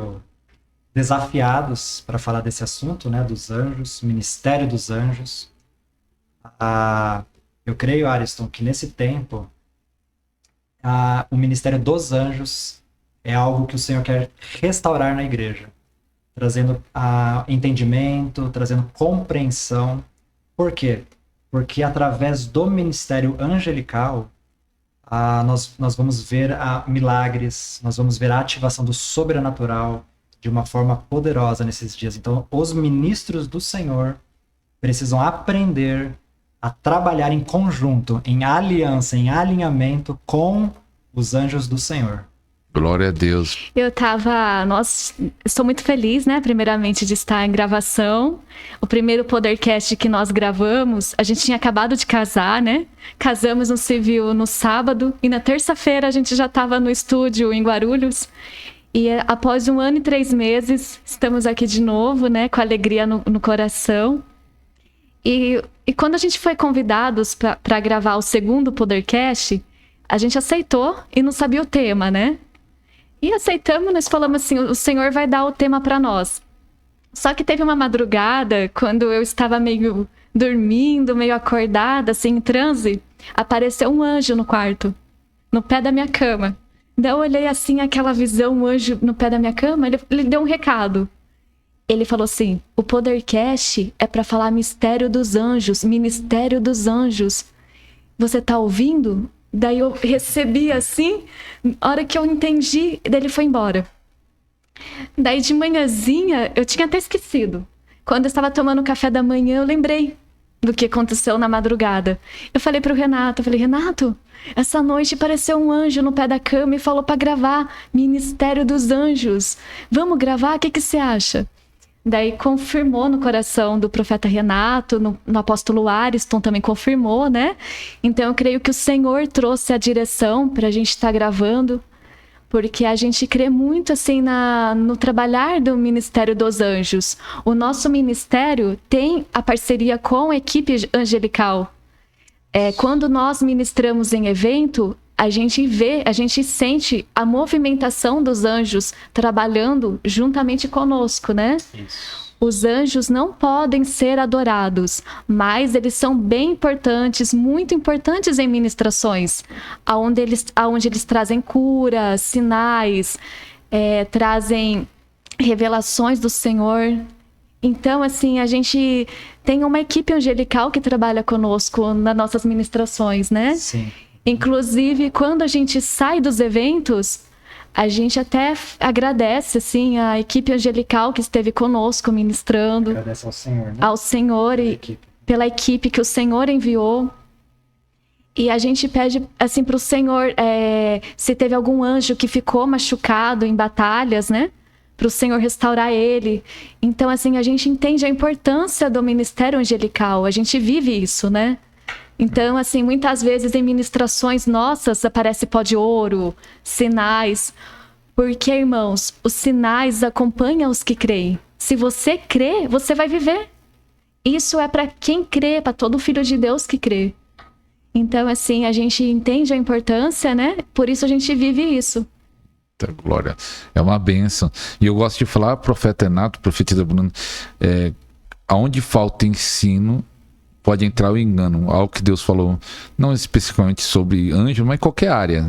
sendo desafiados para falar desse assunto, né, dos anjos, ministério dos anjos. Eu creio, Ariston, que nesse tempo o ministério dos anjos é algo que o Senhor quer restaurar na igreja, trazendo entendimento, trazendo compreensão. Por quê? Porque através do ministério angelical, nós vamos ver milagres, nós vamos ver a ativação do sobrenatural de uma forma poderosa nesses dias. Então, os ministros do Senhor precisam aprender a trabalhar em conjunto, em aliança, em alinhamento com os anjos do Senhor. Glória a Deus. Estou muito feliz, né, primeiramente, de estar em gravação. O primeiro Podercast que nós gravamos, a gente tinha acabado de casar, né? Casamos no civil no sábado e na terça-feira a gente já estava no estúdio em Guarulhos. E após 1 ano e 3 meses, estamos aqui de novo, né, com alegria no coração. E quando a gente foi convidados para gravar o segundo Podercast, a gente aceitou e não sabia o tema, né? E aceitamos, nós falamos assim, o Senhor vai dar o tema para nós. Só que teve uma madrugada, quando eu estava meio dormindo, meio acordada, assim, em transe, apareceu um anjo no quarto, no pé da minha cama. Daí eu olhei assim, aquela visão, um anjo no pé da minha cama, ele deu um recado. Ele falou assim, o Podercast é para falar mistério dos anjos, ministério dos anjos. Você tá ouvindo? Daí eu recebi assim, a hora que eu entendi, daí ele foi embora. Daí de manhãzinha, eu tinha até esquecido. Quando eu estava tomando café da manhã, eu lembrei do que aconteceu na madrugada. Eu falei pro Renato, Renato, essa noite apareceu um anjo no pé da cama e falou para gravar Ministério dos Anjos. Vamos gravar? O que você acha? Daí confirmou no coração do profeta Renato, no apóstolo Ariston também confirmou, né? Então eu creio que o Senhor trouxe a direção para a gente estar gravando, porque a gente crê muito assim no trabalhar do Ministério dos Anjos. O nosso ministério tem a parceria com a equipe angelical. Quando nós ministramos em evento, a gente sente a movimentação dos anjos trabalhando juntamente conosco, né? Isso. Os anjos não podem ser adorados, mas eles são bem importantes, muito importantes em ministrações, aonde eles trazem cura, sinais, trazem revelações do Senhor. Então, assim, a gente tem uma equipe angelical que trabalha conosco nas nossas ministrações, né? Sim. Inclusive, quando a gente sai dos eventos, a gente até agradece, assim, a equipe angelical que esteve conosco ministrando. Agradece ao Senhor, né? Ao Senhor e pela equipe que o Senhor enviou. E a gente pede, assim, para o Senhor, se teve algum anjo que ficou machucado em batalhas, né? Para o Senhor restaurar ele. Então, assim, a gente entende a importância do ministério angelical. A gente vive isso, né? Então, assim, muitas vezes em ministrações nossas aparece pó de ouro, sinais. Porque, irmãos, os sinais acompanham os que creem. Se você crê, você vai viver. Isso é para quem crê, para todo filho de Deus que crê. Então, assim, a gente entende a importância, né? Por isso a gente vive isso. Glória. É uma bênção. E eu gosto de falar, profeta Renato, profetisa Bruna, aonde falta ensino, pode entrar o engano. Algo que Deus falou, não especificamente sobre anjo, mas qualquer área.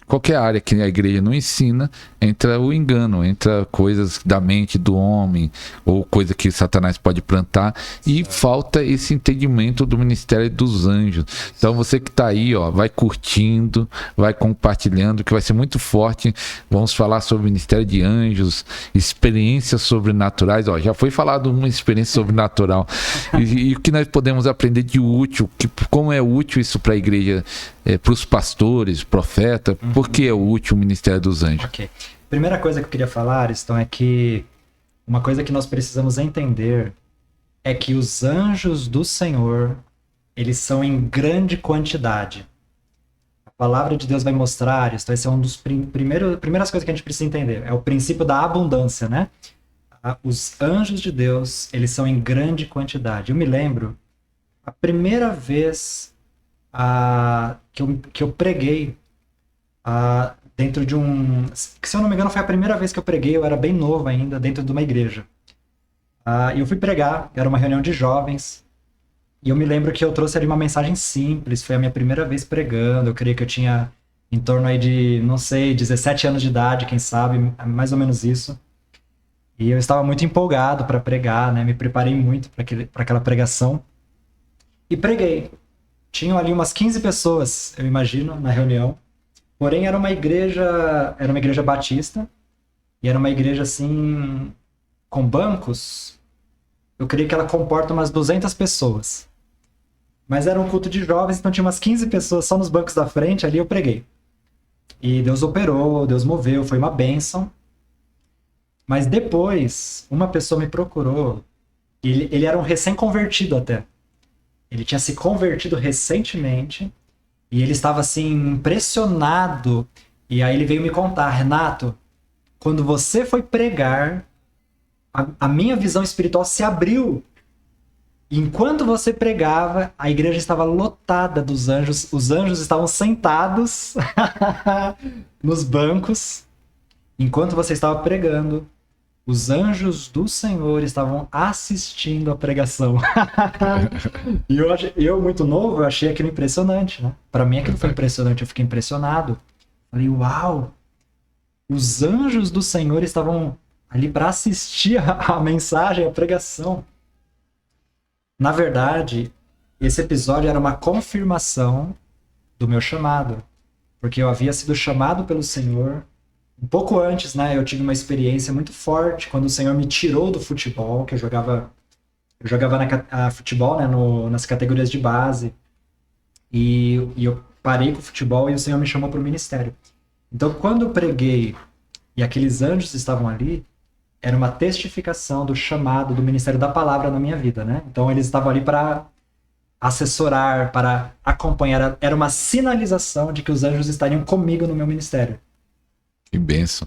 Qualquer área que a igreja não ensina, entra o engano, entra coisas da mente do homem, ou coisa que Satanás pode plantar, e falta esse entendimento do ministério dos anjos. Então você que está aí, ó, vai curtindo, vai compartilhando, que vai ser muito forte. Vamos falar sobre o ministério de anjos, experiências sobrenaturais. Ó, já foi falado uma experiência sobrenatural. E o que nós podemos aprender de útil, como é útil isso para a igreja, para os pastores, profeta, por que é útil o ministério dos anjos? Ok. Primeira coisa que eu queria falar, Ariston, é que uma coisa que nós precisamos entender é que os anjos do Senhor, eles são em grande quantidade. A palavra de Deus vai mostrar, Ariston, esse é um dos primeiras coisas que a gente precisa entender. É o princípio da abundância, né? Os anjos de Deus, eles são em grande quantidade. Eu me lembro, a primeira vez que eu preguei, dentro de um... Se eu não me engano, foi a primeira vez que eu preguei, eu era bem novo ainda, dentro de uma igreja. E eu fui pregar, era uma reunião de jovens, e eu me lembro que eu trouxe ali uma mensagem simples, foi a minha primeira vez pregando, eu creio que eu tinha em torno aí de, não sei, 17 anos de idade, quem sabe, mais ou menos isso. E eu estava muito empolgado para pregar, né? Me preparei muito para aquela pregação. E preguei. Tinham ali umas 15 pessoas, eu imagino, na reunião. Porém, era uma igreja batista. E era uma igreja, assim, com bancos. Eu creio que ela comporta umas 200 pessoas. Mas era um culto de jovens, então tinha umas 15 pessoas só nos bancos da frente, ali eu preguei. E Deus operou, Deus moveu, foi uma bênção. Mas depois, uma pessoa me procurou. Ele era um recém-convertido até. Ele tinha se convertido recentemente. E ele estava assim, impressionado. E aí ele veio me contar: Renato, quando você foi pregar, a minha visão espiritual se abriu. Enquanto você pregava, a igreja estava lotada dos anjos. Os anjos estavam sentados nos bancos. Enquanto você estava pregando, os anjos do Senhor estavam assistindo a pregação. E eu, muito novo, eu achei aquilo impressionante, né? Para mim aquilo foi impressionante, eu fiquei impressionado. Falei, uau! Os anjos do Senhor estavam ali para assistir a mensagem, a pregação. Na verdade, esse episódio era uma confirmação do meu chamado. Porque eu havia sido chamado pelo Senhor. Um pouco antes, né, eu tive uma experiência muito forte quando o Senhor me tirou do futebol, que eu jogava futebol, né, nas categorias de base. E eu parei com o futebol e o Senhor me chamou para o ministério. Então, quando eu preguei e aqueles anjos estavam ali, era uma testificação do chamado do ministério da palavra na minha vida, né? Então eles estavam ali para assessorar, para acompanhar. Era uma sinalização de que os anjos estariam comigo no meu ministério. Que bênção.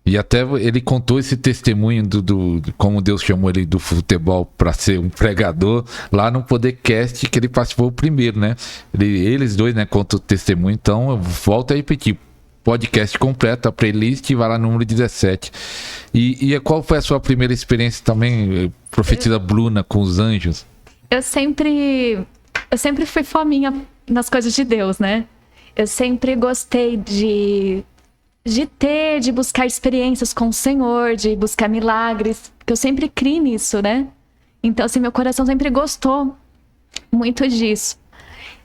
E até ele contou esse testemunho de como Deus chamou ele do futebol para ser um pregador lá no Podercast que ele participou primeiro, né? Eles dois, né, contam o testemunho. Então eu volto a repetir. Podcast completo, a playlist, vai lá no número 17. E qual foi a sua primeira experiência também, profetisa Bruna, com os anjos? Eu sempre fui fominha nas coisas de Deus, né? Eu sempre gostei de buscar experiências com o Senhor, de buscar milagres, porque eu sempre criei nisso, né? Então, assim, meu coração sempre gostou muito disso.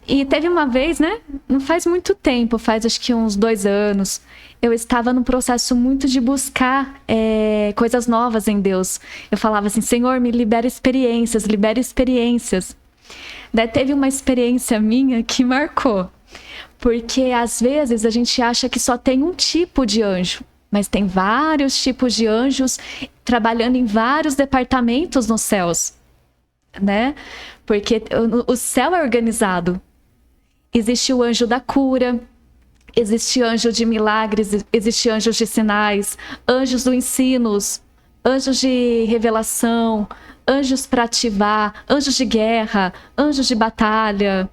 E teve uma vez, né? Não faz muito tempo, faz acho que uns 2 anos, eu estava num processo muito de buscar coisas novas em Deus. Eu falava assim, Senhor, me libera experiências, libera experiências. Daí teve uma experiência minha que marcou. Porque às vezes a gente acha que só tem um tipo de anjo, mas tem vários tipos de anjos trabalhando em vários departamentos nos céus, né? Porque o céu é organizado. Existe o anjo da cura, existe anjo de milagres, existe anjos de sinais, anjos do ensino, anjos de revelação, anjos para ativar, anjos de guerra, anjos de batalha.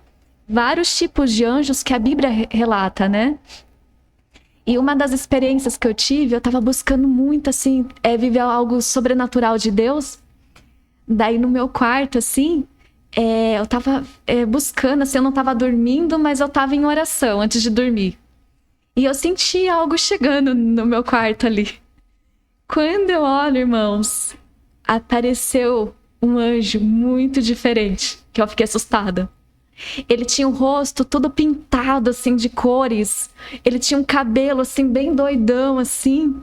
Vários tipos de anjos que a Bíblia relata, né? E uma das experiências que eu tive, eu estava buscando muito, assim, viver algo sobrenatural de Deus. Daí no meu quarto, assim, eu estava buscando, assim, eu não estava dormindo, mas eu estava em oração antes de dormir. E eu senti algo chegando no meu quarto ali. Quando eu olho, irmãos, apareceu um anjo muito diferente, que eu fiquei assustada. Ele tinha o rosto todo pintado, assim, de cores. Ele tinha um cabelo, assim, bem doidão, assim.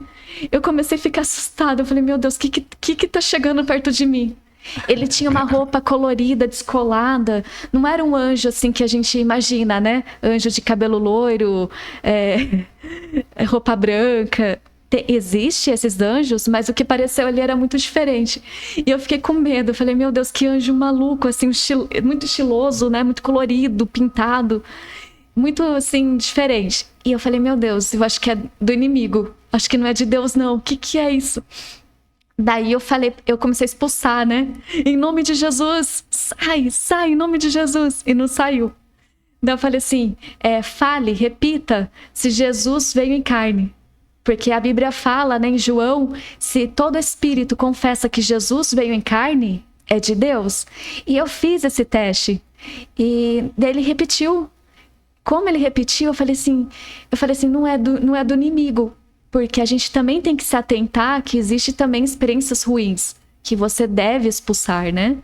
Eu comecei a ficar assustada. Eu falei, meu Deus, o que tá chegando perto de mim? Ele tinha uma roupa colorida, descolada. Não era um anjo, assim, que a gente imagina, né? Anjo de cabelo loiro, roupa branca. Existe esses anjos, mas o que pareceu ali era muito diferente. E eu fiquei com medo. Eu falei, meu Deus, que anjo maluco, assim, muito estiloso, né? Muito colorido, pintado. Muito, assim, diferente. E eu falei, meu Deus, eu acho que é do inimigo. Acho que não é de Deus, não. O que é isso? Daí eu comecei a expulsar, né? Em nome de Jesus, sai, em nome de Jesus. E não saiu. Daí eu falei assim, fale, repita, se Jesus veio em carne. Porque a Bíblia fala, né, em João, se todo espírito confessa que Jesus veio em carne, é de Deus. E eu fiz esse teste. E daí ele repetiu. Como ele repetiu, eu falei assim, não é do inimigo. Porque a gente também tem que se atentar que existe também experiências ruins, que você deve expulsar, né?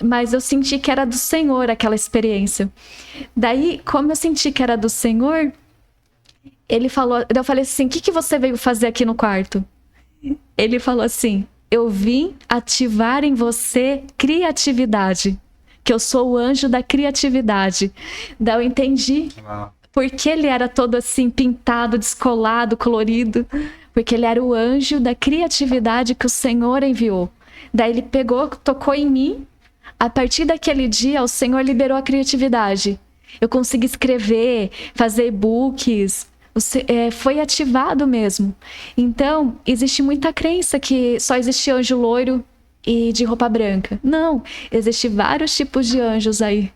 Mas eu senti que era do Senhor aquela experiência. Daí, como eu senti que era do Senhor, ele falou, eu falei assim, o que você veio fazer aqui no quarto? Ele falou assim, eu vim ativar em você criatividade, que eu sou o anjo da criatividade. Daí eu entendi porque ele era todo assim, pintado, descolado, colorido, porque ele era o anjo da criatividade que o Senhor enviou. Daí ele pegou, tocou em mim. A partir daquele dia, o Senhor liberou a criatividade. Eu consegui escrever, fazer e-books, foi ativado mesmo. Então, existe muita crença que só existe anjo loiro e de roupa branca. Não, existem vários tipos de anjos aí.